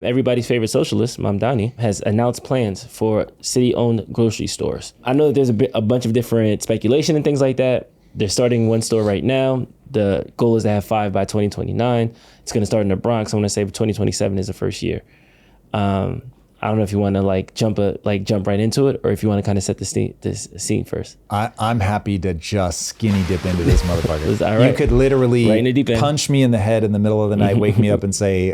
Everybody's favorite socialist, Mamdani, has announced plans for city-owned grocery stores. I know that there's a bunch of different speculation and things like that. They're starting one store right now. The goal is to have 5 by 2029. It's going to start in the Bronx. I want to say 2027 is the first year. I don't know if you want to jump right into it, or if you want to kind of set this scene first. I'm happy to just skinny dip into this motherfucker. All right. You could literally right punch me in the head in the middle of the night, wake me up and say,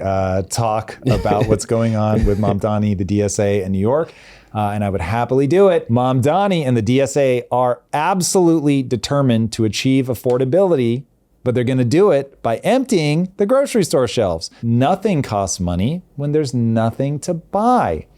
talk about what's going on with Mamdani, the DSA in New York. And I would happily do it. Mamdani and the DSA are absolutely determined to achieve affordability, but they're going to do it by emptying the grocery store shelves. Nothing costs money when there's nothing to buy.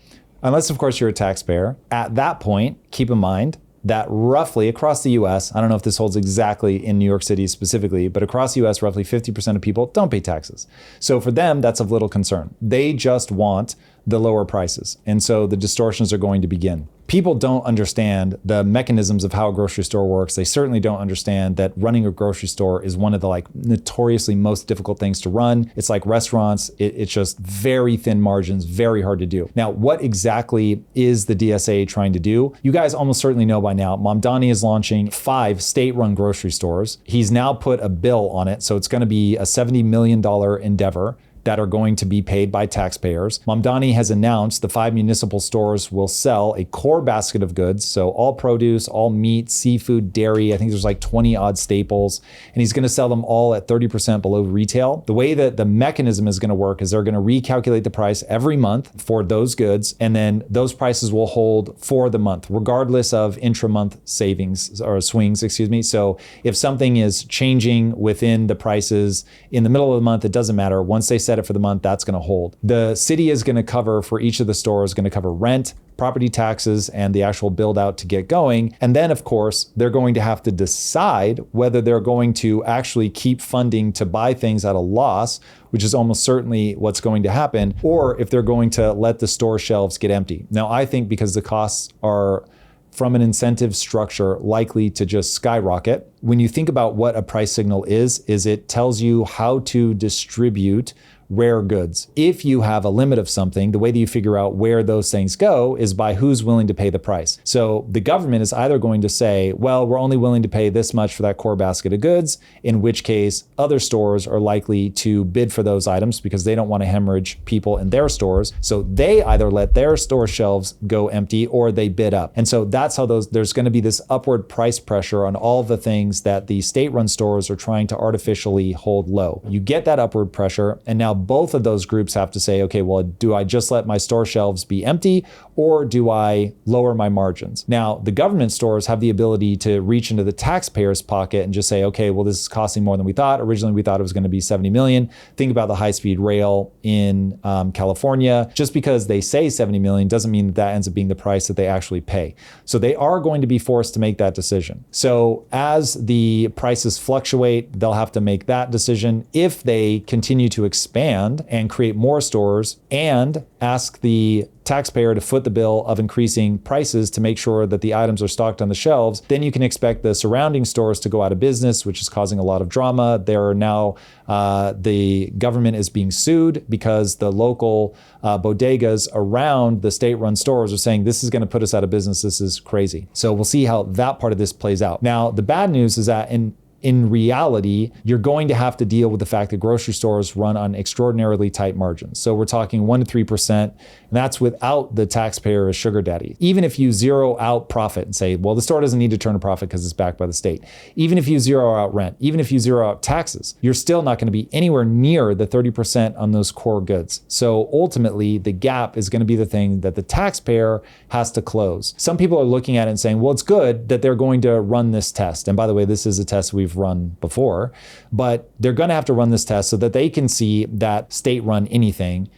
Unless, of course, you're a taxpayer. At that point, keep in mind that roughly across the US, I don't know if this holds exactly in New York City specifically, but across the US, roughly 50% of people don't pay taxes. So for them, that's of little concern. They just want the lower prices. And so the distortions are going to begin. People don't understand the mechanisms of how a grocery store works. They certainly don't understand that running a grocery store is one of the notoriously most difficult things to run. It's like restaurants. It's just very thin margins, very hard to do. Now, what exactly is the DSA trying to do? You guys almost certainly know by now, Mamdani is launching 5 state-run grocery stores. He's now put a bill on it. So it's going to be a $70 million endeavor that are going to be paid by taxpayers. Mamdani has announced the 5 municipal stores will sell a core basket of goods. So all produce, all meat, seafood, dairy. I think there's like 20 odd staples. And he's going to sell them all at 30% below retail. The way that the mechanism is going to work is they're going to recalculate the price every month for those goods. And then those prices will hold for the month, regardless of intra-month savings or swings, So if something is changing within the prices in the middle of the month, it doesn't matter. Once they set it for the month, that's going to hold. The city is going to cover for each of the stores, going to cover rent, property taxes, and the actual build out to get going. And then, of course, they're going to have to decide whether they're going to actually keep funding to buy things at a loss, which is almost certainly what's going to happen, or if they're going to let the store shelves get empty. Now, I think because the costs are from an incentive structure likely to just skyrocket. When you think about what a price signal is it tells you how to distribute rare goods. If you have a limit of something, the way that you figure out where those things go is by who's willing to pay the price. So the government is either going to say, well, we're only willing to pay this much for that core basket of goods, in which case other stores are likely to bid for those items because they don't want to hemorrhage people in their stores. So they either let their store shelves go empty or they bid up. And so that's how there's going to be this upward price pressure on all the things that the state-run stores are trying to artificially hold low. You get that upward pressure, and now both of those groups have to say, okay, well, do I just let my store shelves be empty or do I lower my margins? Now, the government stores have the ability to reach into the taxpayer's pocket and just say, okay, well, this is costing more than we thought. Originally, we thought it was going to be 70 million. Think about the high-speed rail in California. Just because they say 70 million doesn't mean that ends up being the price that they actually pay. So they are going to be forced to make that decision. So as the prices fluctuate, they'll have to make that decision. If they continue to expand and create more stores and ask the taxpayer to foot the bill of increasing prices to make sure that the items are stocked on the shelves, then you can expect the surrounding stores to go out of business, which is causing a lot of drama. There are now, the government is being sued because the local bodegas around the state-run stores are saying, this is going to put us out of business. This is crazy. So we'll see how that part of this plays out. Now, the bad news is that in reality, you're going to have to deal with the fact that grocery stores run on extraordinarily tight margins. So we're talking 1% to 3%, and that's without the taxpayer as sugar daddy. Even if you zero out profit and say, well, the store doesn't need to turn a profit because it's backed by the state. Even if you zero out rent, even if you zero out taxes, you're still not going to be anywhere near the 30% on those core goods. So ultimately, the gap is going to be the thing that the taxpayer has to close. Some people are looking at it and saying, well, it's good that they're going to run this test. And by the way, this is a test we've run before, but they're going to have to run this test so that they can see that state-run anything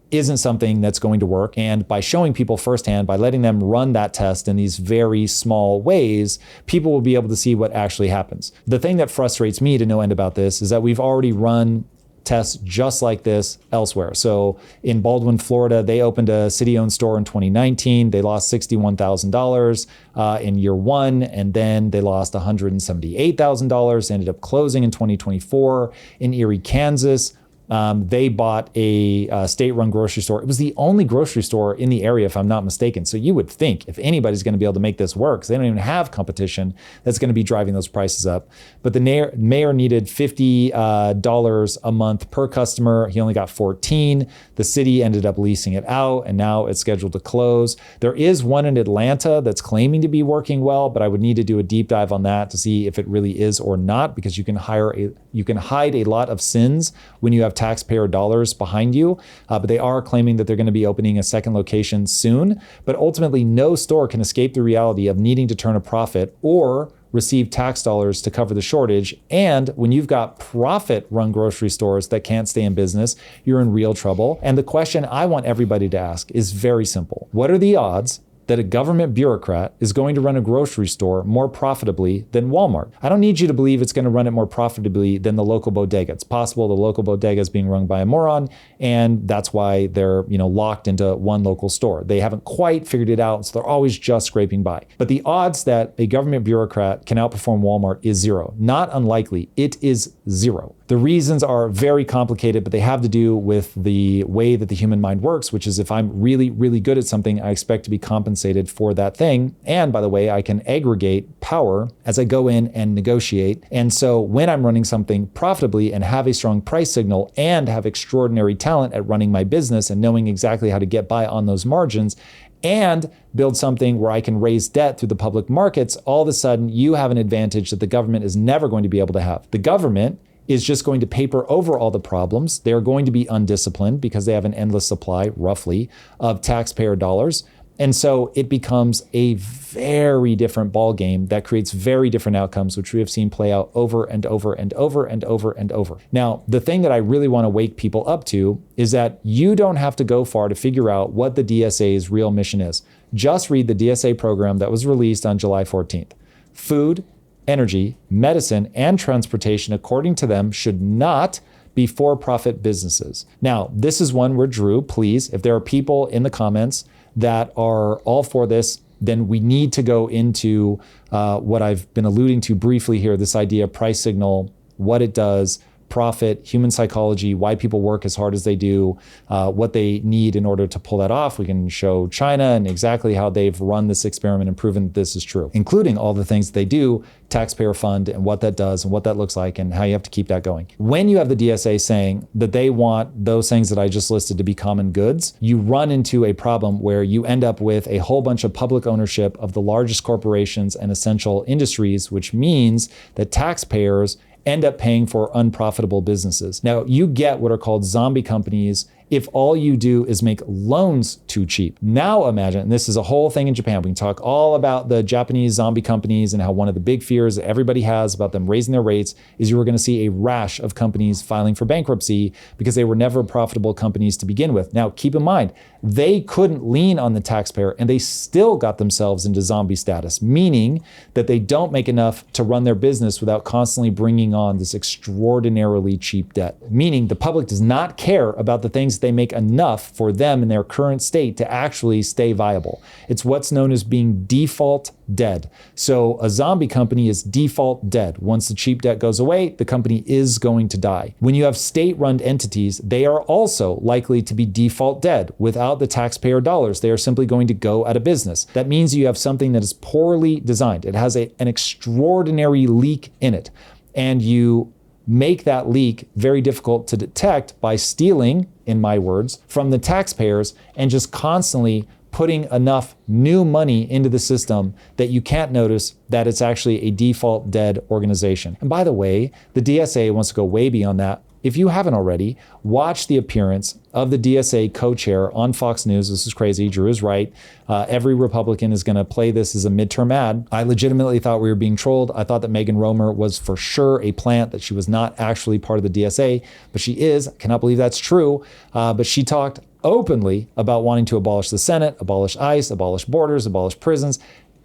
isn't something that's going to work. And by showing people firsthand, by letting them run that test in these very small ways, people will be able to see what actually happens. The thing that frustrates me to no end about this is that we've already run tests just like this elsewhere. So in Baldwin, Florida, they opened a city-owned store in 2019. They lost $61,000 in year one, and then they lost $178,000, ended up closing in 2024. In Erie, Kansas, They bought a state-run grocery store. It was the only grocery store in the area, if I'm not mistaken. So you would think if anybody's going to be able to make this work, 'cause they don't even have competition that's going to be driving those prices up. But the mayor needed $50 a month per customer. He only got 14. The city ended up leasing it out, and now it's scheduled to close. There is one in Atlanta that's claiming to be working well, but I would need to do a deep dive on that to see if it really is or not, because you can hide a lot of sins when you have taxpayer dollars behind you. But they are claiming that they're going to be opening a second location soon. But ultimately, no store can escape the reality of needing to turn a profit or receive tax dollars to cover the shortage. And when you've got profit-run grocery stores that can't stay in business, you're in real trouble. And the question I want everybody to ask is very simple. What are the odds that a government bureaucrat is going to run a grocery store more profitably than Walmart? I don't need you to believe it's going to run it more profitably than the local bodega. It's possible the local bodega is being run by a moron, and that's why they're, locked into one local store. They haven't quite figured it out, so they're always just scraping by. But the odds that a government bureaucrat can outperform Walmart is zero. Not unlikely, it is zero. The reasons are very complicated, but they have to do with the way that the human mind works, which is if I'm really, really good at something, I expect to be compensated for that thing. And by the way, I can aggregate power as I go in and negotiate. And so when I'm running something profitably and have a strong price signal and have extraordinary talent at running my business and knowing exactly how to get by on those margins, and build something where I can raise debt through the public markets, all of a sudden you have an advantage that the government is never going to be able to have. The government is just going to paper over all the problems. They're going to be undisciplined because they have an endless supply, roughly, of taxpayer dollars. And so it becomes a very different ballgame that creates very different outcomes, which we have seen play out over and over and over and over and over. Now, the thing that I really want to wake people up to is that you don't have to go far to figure out what the DSA's real mission is. Just read the DSA program that was released on July 14th. Food, energy, medicine, and transportation, according to them, should not be for-profit businesses. Now, this is one where, Drew, please, if there are people in the comments that are all for this, then we need to go into what I've been alluding to briefly here, this idea of price signal, what it does, profit, human psychology, why people work as hard as they do, what they need in order to pull that off. We can show China and exactly how they've run this experiment and proven that this is true, including all the things that they do, taxpayer fund, and what that does and what that looks like and how you have to keep that going. When you have the DSA saying that they want those things that I just listed to be common goods, you run into a problem where you end up with a whole bunch of public ownership of the largest corporations and essential industries, which means that taxpayers end up paying for unprofitable businesses. Now, you get what are called zombie companies if all you do is make loans too cheap. Now imagine, and this is a whole thing in Japan, we can talk all about the Japanese zombie companies and how one of the big fears that everybody has about them raising their rates is you were going to see a rash of companies filing for bankruptcy because they were never profitable companies to begin with. Now, keep in mind, they couldn't lean on the taxpayer and they still got themselves into zombie status, meaning that they don't make enough to run their business without constantly bringing on this extraordinarily cheap debt, meaning the public does not care about the things they make enough for them in their current state to actually stay viable. It's what's known as being default dead. So a zombie company is default dead. Once the cheap debt goes away, the company is going to die. When you have state-run entities, they are also likely to be default dead. Without the taxpayer dollars, they are simply going to go out of business. That means you have something that is poorly designed. It has an extraordinary leak in it. And you make that leak very difficult to detect by stealing, in my words, from the taxpayers and just constantly putting enough new money into the system that you can't notice that it's actually a default dead organization. And by the way, the DSA wants to go way beyond that. If you haven't already, watch the appearance of the DSA co-chair on Fox News. This is crazy. Drew is right. Every Republican is going to play this as a midterm ad. I legitimately thought we were being trolled. I thought that Megan Romer was for sure a plant, that she was not actually part of the DSA, but she is. I cannot believe that's true. But she talked openly about wanting to abolish the Senate, abolish ICE, abolish borders, abolish prisons.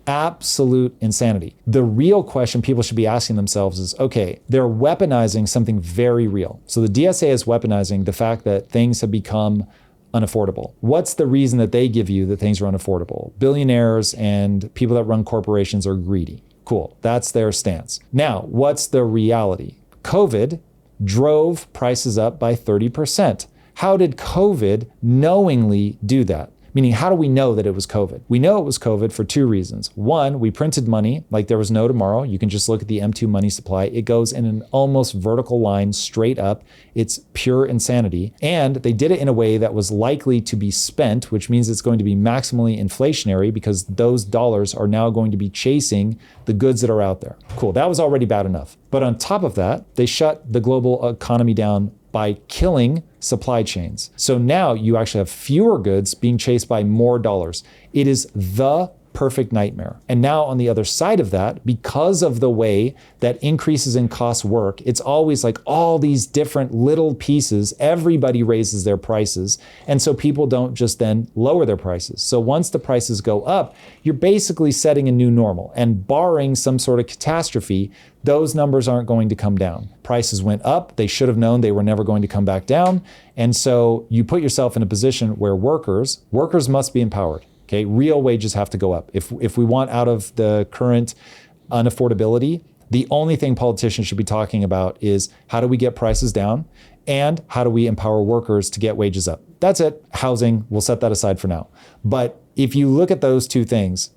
Absolute insanity. The real question people should be asking themselves is, okay, they're weaponizing something very real. So the DSA is weaponizing the fact that things have become unaffordable. What's the reason that they give you that things are unaffordable? Billionaires and people that run corporations are greedy. Cool. That's their stance. Now, what's the reality? COVID drove prices up by 30%. How did COVID knowingly do that? Meaning, how do we know that it was COVID? We know it was COVID for two reasons. One, we printed money like there was no tomorrow. You can just look at the M2 money supply. It goes in an almost vertical line straight up. It's pure insanity. And they did it in a way that was likely to be spent, which means it's going to be maximally inflationary because those dollars are now going to be chasing the goods that are out there. Cool, that was already bad enough. But on top of that, they shut the global economy down by killing supply chains. So now you actually have fewer goods being chased by more dollars. It is the perfect nightmare. And now on the other side of that, because of the way that increases in costs work, it's always like all these different little pieces, everybody raises their prices. And so people don't just then lower their prices. So once the prices go up, you're basically setting a new normal. And barring some sort of catastrophe, those numbers aren't going to come down. Prices went up. They should have known they were never going to come back down. And so you put yourself in a position where workers must be empowered. Okay, real wages have to go up. If we want out of the current unaffordability, the only thing politicians should be talking about is how do we get prices down and how do we empower workers to get wages up. That's it. Housing, we'll set that aside for now. But if you look at those two things,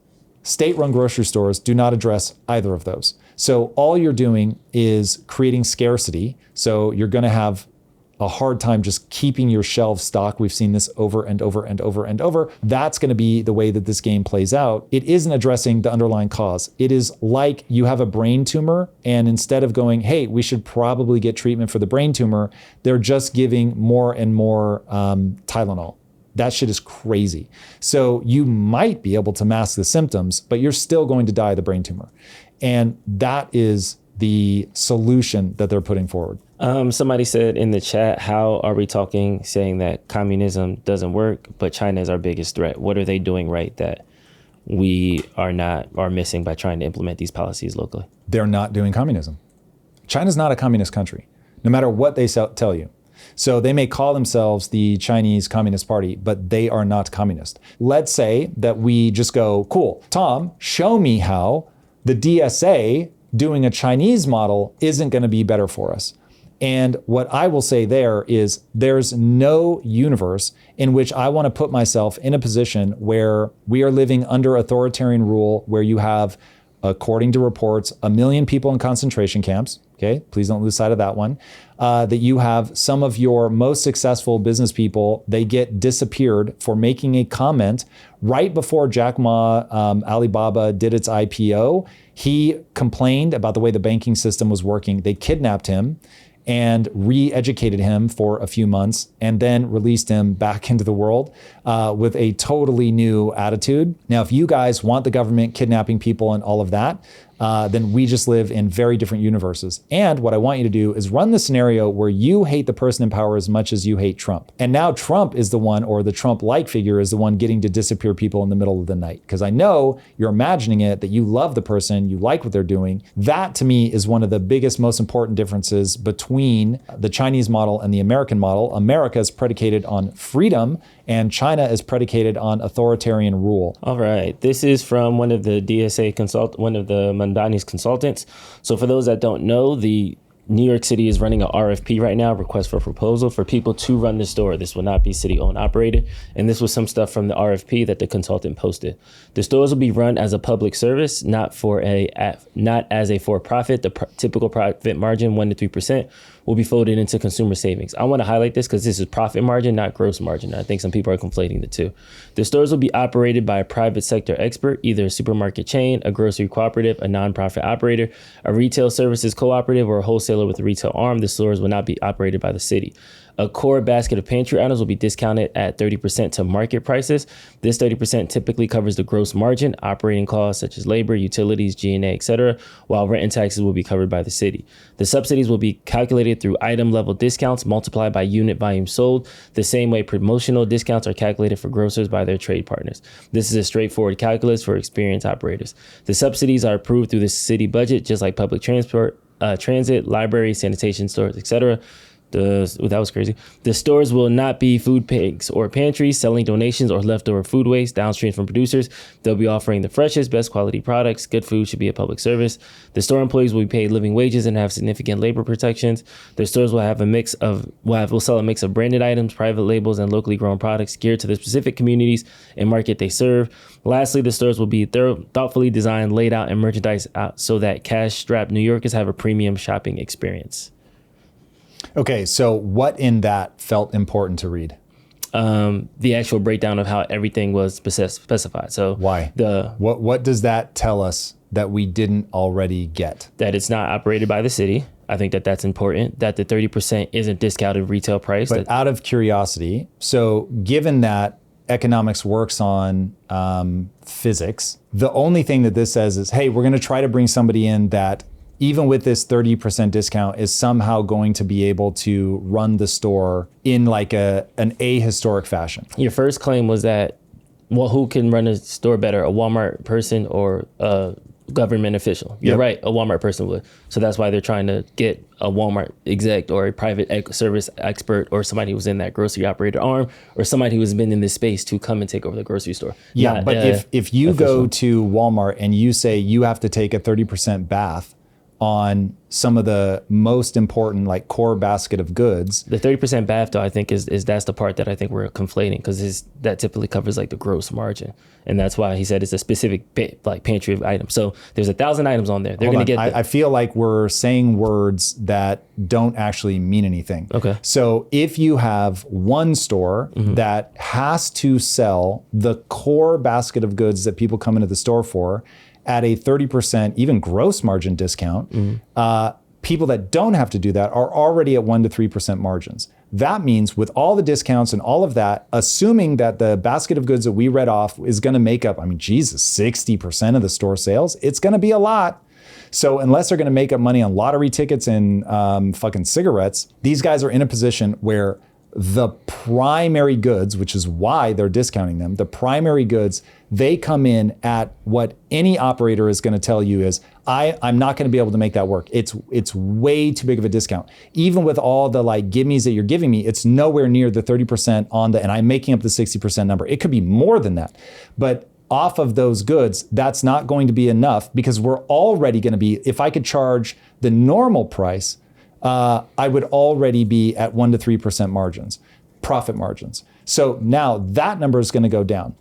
state-run grocery stores do not address either of those. So all you're doing is creating scarcity. So you're going to have a hard time just keeping your shelves stocked. We've seen this over and over and over and over. That's going to be the way that this game plays out. It isn't addressing the underlying cause. It is like you have a brain tumor, and instead of going, hey, we should probably get treatment for the brain tumor, they're just giving more and more Tylenol. That shit is crazy. So you might be able to mask the symptoms, but you're still going to die of the brain tumor. And that is the solution that they're putting forward. Somebody said in the chat, how are we talking, saying that communism doesn't work, but China is our biggest threat? What are they doing right that we are missing by trying to implement these policies locally? They're not doing communism. China's not a communist country, no matter what they tell you. So they may call themselves the Chinese Communist Party, but they are not communist. Let's say that we just go, cool, Tom, show me how the DSA doing a Chinese model isn't going to be better for us. And what I will say there is there's no universe in which I want to put myself in a position where we are living under authoritarian rule, where you have, according to reports, 1 million people in concentration camps. Okay, please don't lose sight of that one. That you have some of your most successful business people, they get disappeared for making a comment right before Jack Ma, Alibaba did its IPO. He complained about the way the banking system was working. They kidnapped him and re-educated him for a few months and then released him back into the world with a totally new attitude. Now, if you guys want the government kidnapping people and all of that, then we just live in very different universes. And what I want you to do is run the scenario where you hate the person in power as much as you hate Trump. And now Trump is the one, or the Trump-like figure is the one getting to disappear people in the middle of the night. Because I know you're imagining it, that you love the person, you like what they're doing. That to me is one of the biggest, most important differences between the Chinese model and the American model. America is predicated on freedom and China is predicated on authoritarian rule. All right. This is from one of the DSA one of the Mamdani's consultants. So for those that don't know, the New York City is running an RFP right now, request for proposal, for people to run the store. This will not be city-owned operated. And this was some stuff from the RFP that the consultant posted. The stores will be run as a public service, not as a for-profit. The typical profit margin, 1% to 3%, will be folded into consumer savings. I want to highlight this because this is profit margin, not gross margin. I think some people are conflating the two. The stores will be operated by a private sector expert, either a supermarket chain, a grocery cooperative, a nonprofit operator, a retail services cooperative, or a wholesaler with a retail arm. The stores will not be operated by the city. A core basket of pantry items will be discounted at 30% to market prices. This 30% typically covers the gross margin, operating costs such as labor, utilities, G&A, etc., while rent and taxes will be covered by the city. The subsidies will be calculated through item level discounts multiplied by unit volume sold, the same way promotional discounts are calculated for grocers by their trade partners. This is a straightforward calculus for experienced operators. The subsidies are approved through the city budget, just like public transport, transit, libraries, sanitation stores, etc. That was crazy. The stores will not be food pigs or pantries selling donations or leftover food waste downstream from producers. They'll be offering the freshest, best quality products. Good food should be a public service. The store employees will be paid living wages and have significant labor protections. The stores will have will sell a mix of branded items, private labels, and locally grown products geared to the specific communities and market they serve. Lastly, the stores will be thoughtfully designed, laid out, and merchandised out so that cash-strapped New Yorkers have a premium shopping experience. Okay, so what in that felt important to read? The actual breakdown of how everything was specified. So why? What does that tell us that we didn't already get? That it's not operated by the city. I think that's important. That the 30% isn't discounted retail price. But out of curiosity, so given that economics works on physics, the only thing that this says is, hey, we're going to try to bring somebody in that even with this 30% discount is somehow going to be able to run the store in like an ahistoric fashion. Your first claim was that, well, who can run a store better, a Walmart person or a government official? You're right, a Walmart person would. So that's why they're trying to get a Walmart exec or a private service expert or somebody who's in that grocery operator arm or somebody who's been in this space to come and take over the grocery store. Yeah, but if you go to Walmart and you say you have to take a 30% bath on some of the most important like core basket of goods. The 30% BAF though, I think is that's the part that I think we're conflating because that typically covers like the gross margin. And that's why he said it's a specific like pantry of items. So there's 1,000 items on there. They're going to get I feel like we're saying words that don't actually mean anything. Okay. So if you have one store that has to sell the core basket of goods that people come into the store for, at a 30% even gross margin discount, people that don't have to do that are already at 1% to 3% margins. That means with all the discounts and all of that, assuming that the basket of goods that we read off is going to make up, 60% of the store sales, it's going to be a lot. So unless they're going to make up money on lottery tickets and fucking cigarettes, these guys are in a position where the primary goods, which is why they're discounting them, the primary goods, they come in at what any operator is going to tell you is, I'm not going to be able to make that work. It's way too big of a discount. Even with all the like gimmies that you're giving me, it's nowhere near the 30% on and I'm making up the 60% number. It could be more than that. But off of those goods, that's not going to be enough because we're already going to be, if I could charge the normal price, I would already be at 1% to 3% margins, profit margins. So now that number is going to go down.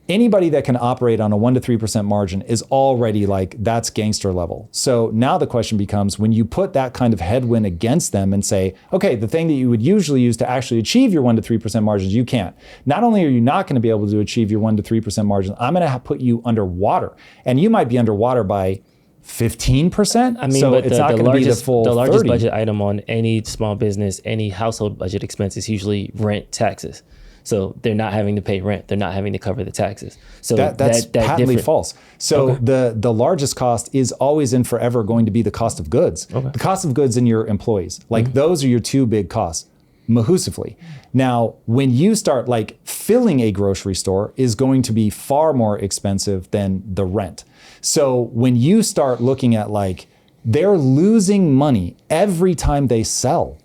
Anybody that can operate on a 1% to 3% margin is already like, that's gangster level. So now the question becomes, when you put that kind of headwind against them and say, okay, the thing that you would usually use to actually achieve your 1% to 3% margins, you can't. Not only are you not going to be able to achieve your 1% to 3% margins, I'm going to put you underwater. And you might be underwater by 15%. So but it's not going to be the full 30%. The largest budget item on any small business, any household budget expense is usually rent, taxes. So they're not having to pay rent. They're not having to cover the taxes. So that's patently false. So the largest cost is always and forever going to be the cost of goods. Okay. The cost of goods and your employees. Like those are your two big costs, mahusively. Now, when you start like filling a grocery store is going to be far more expensive than the rent. So when you start looking at like, they're losing money every time they sell.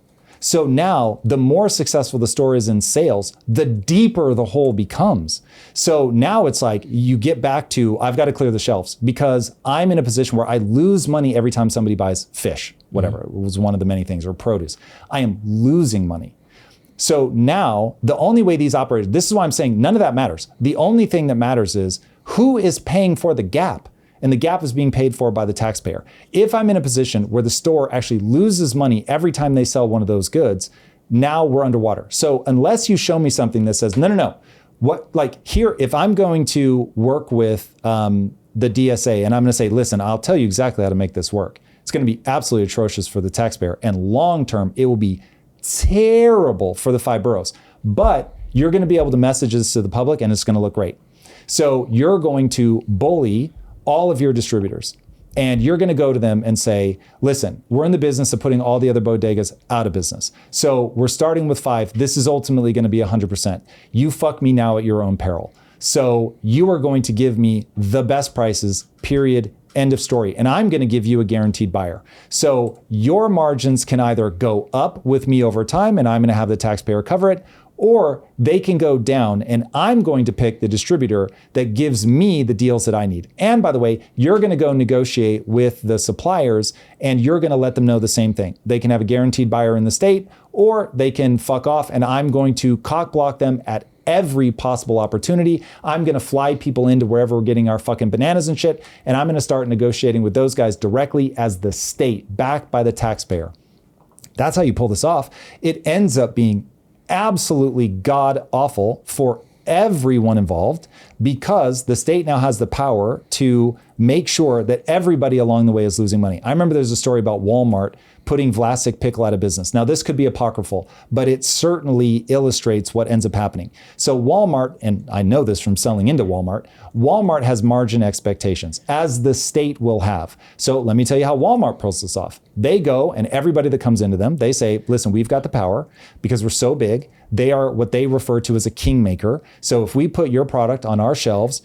So now the more successful the store is in sales, the deeper the hole becomes. So now it's like you get back to, I've got to clear the shelves because I'm in a position where I lose money every time somebody buys fish, whatever, it was one of the many things, or produce. I am losing money. So now the only way these operators, this is why I'm saying none of that matters. The only thing that matters is who is paying for the gap. And the gap is being paid for by the taxpayer. If I'm in a position where the store actually loses money every time they sell one of those goods, now we're underwater. So unless you show me something that says, no, what, like here, if I'm going to work with the DSA and I'm going to say, listen, I'll tell you exactly how to make this work. It's going to be absolutely atrocious for the taxpayer. And long-term, it will be terrible for the 5 boroughs. But you're going to be able to message this to the public and it's going to look great. So you're going to bully all of your distributors. And you're going to go to them and say, listen, we're in the business of putting all the other bodegas out of business. So we're starting with 5. This is ultimately going to be 100%. You fuck me now at your own peril. So you are going to give me the best prices, period, End of story. And I'm going to give you a guaranteed buyer. So your margins can either go up with me over time and I'm going to have the taxpayer cover it, or they can go down and I'm going to pick the distributor that gives me the deals that I need. And by the way, you're going to go negotiate with the suppliers and you're going to let them know the same thing. They can have a guaranteed buyer in the state, or they can fuck off and I'm going to cock block them at every possible opportunity. I'm going to fly people into wherever we're getting our fucking bananas and shit. And I'm going to start negotiating with those guys directly as the state, backed by the taxpayer. That's how you pull this off. It ends up being absolutely god awful for everyone involved, because the state now has the power to make sure that everybody along the way is losing money. I remember there's a story about Walmart putting Vlasic pickle out of business. Now, this could be apocryphal, but it certainly illustrates what ends up happening. So Walmart, and I know this from selling into Walmart, Walmart has margin expectations, as the state will have. So let me tell you how Walmart pulls this off. They go, and everybody that comes into them, they say, listen, we've got the power because we're so big. They are what they refer to as a kingmaker. So if we put your product on our shelves,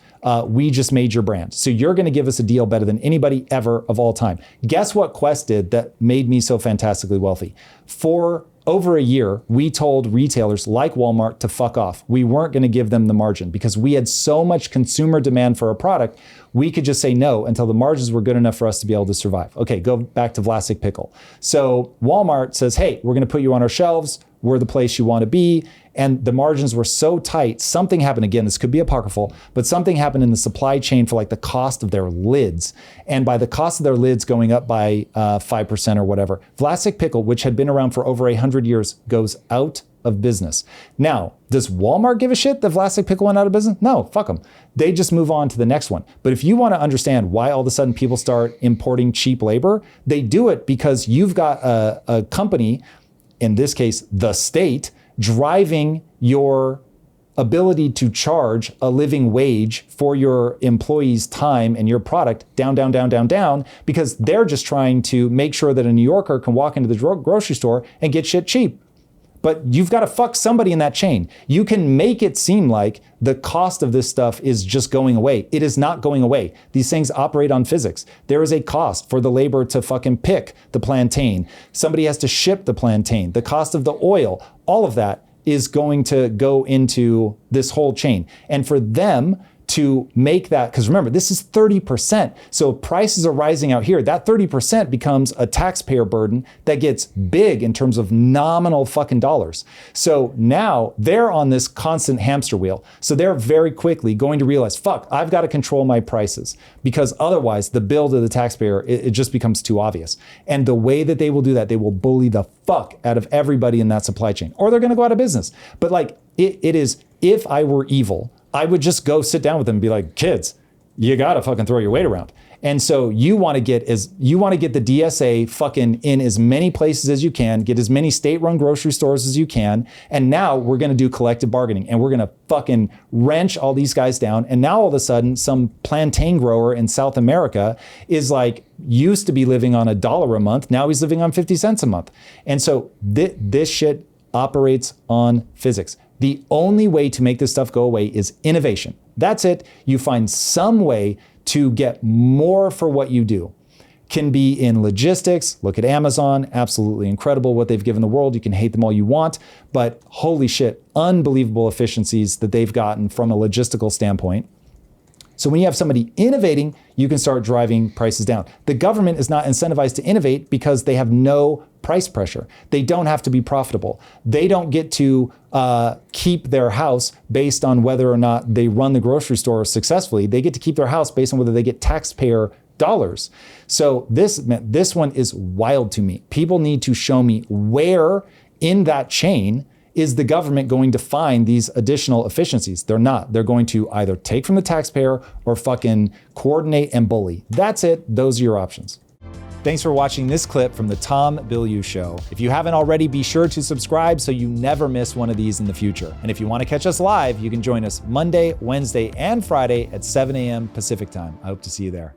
we just made your brand. So you're going to give us a deal better than anybody ever of all time. Guess what Quest did that made me so fantastically wealthy? For over a year, we told retailers like Walmart to fuck off. We weren't going to give them the margin because we had so much consumer demand for a product. We could just say no until the margins were good enough for us to be able to survive. Okay, go back to Vlasic Pickle. So Walmart says, hey, we're going to put you on our shelves. We're the place you want to be. And the margins were so tight, something happened, again, this could be apocryphal, but something happened in the supply chain for like the cost of their lids. And by the cost of their lids going up by 5% or whatever, Vlasic Pickle, which had been around for over 100 years, goes out of business. Now, does Walmart give a shit that Vlasic Pickle went out of business? No, fuck them. They just move on to the next one. But if you want to understand why all of a sudden people start importing cheap labor, they do it because you've got a company, in this case, the state, driving your ability to charge a living wage for your employees' time and your product down, down, down, down, down, because they're just trying to make sure that a New Yorker can walk into the grocery store and get shit cheap. But you've got to fuck somebody in that chain. You can make it seem like the cost of this stuff is just going away. It is not going away. These things operate on physics. There is a cost for the labor to fucking pick the plantain. Somebody has to ship the plantain. The cost of the oil, all of that is going to go into this whole chain. And for them to make that, because remember, this is 30%. So if prices are rising out here, that 30% becomes a taxpayer burden that gets big in terms of nominal fucking dollars. So now they're on this constant hamster wheel. So they're very quickly going to realize, fuck, I've got to control my prices, because otherwise the bill to the taxpayer, it just becomes too obvious. And the way that they will do that, they will bully the fuck out of everybody in that supply chain, or they're going to go out of business. But like, it is, if I were evil, I would just go sit down with them and be like, kids, you gotta fucking throw your weight around. And so you want to get the DSA fucking in as many places as you can, get as many state-run grocery stores as you can. And now we're going to do collective bargaining and we're going to fucking wrench all these guys down. And now all of a sudden, some plantain grower in South America is like, used to be living on $1 a month. Now he's living on 50 cents a month. And so this shit operates on physics. The only way to make this stuff go away is innovation. That's it. You find some way to get more for what you do. Can be in logistics. Look at Amazon. Absolutely incredible what they've given the world. You can hate them all you want, but holy shit, unbelievable efficiencies that they've gotten from a logistical standpoint. So when you have somebody innovating, you can start driving prices down. The government is not incentivized to innovate because they have no price pressure. They don't have to be profitable. They don't get to keep their house based on whether or not they run the grocery store successfully. They get to keep their house based on whether they get taxpayer dollars. So this one is wild to me. People need to show me where in that chain is the government going to find these additional efficiencies. They're not. They're going to either take from the taxpayer or fucking coordinate and bully. That's it. Those are your options. Thanks for watching this clip from the Tom Bilyeu Show. If you haven't already, be sure to subscribe so you never miss one of these in the future. And if you want to catch us live, you can join us Monday, Wednesday, and Friday at 7 a.m. Pacific time. I hope to see you there.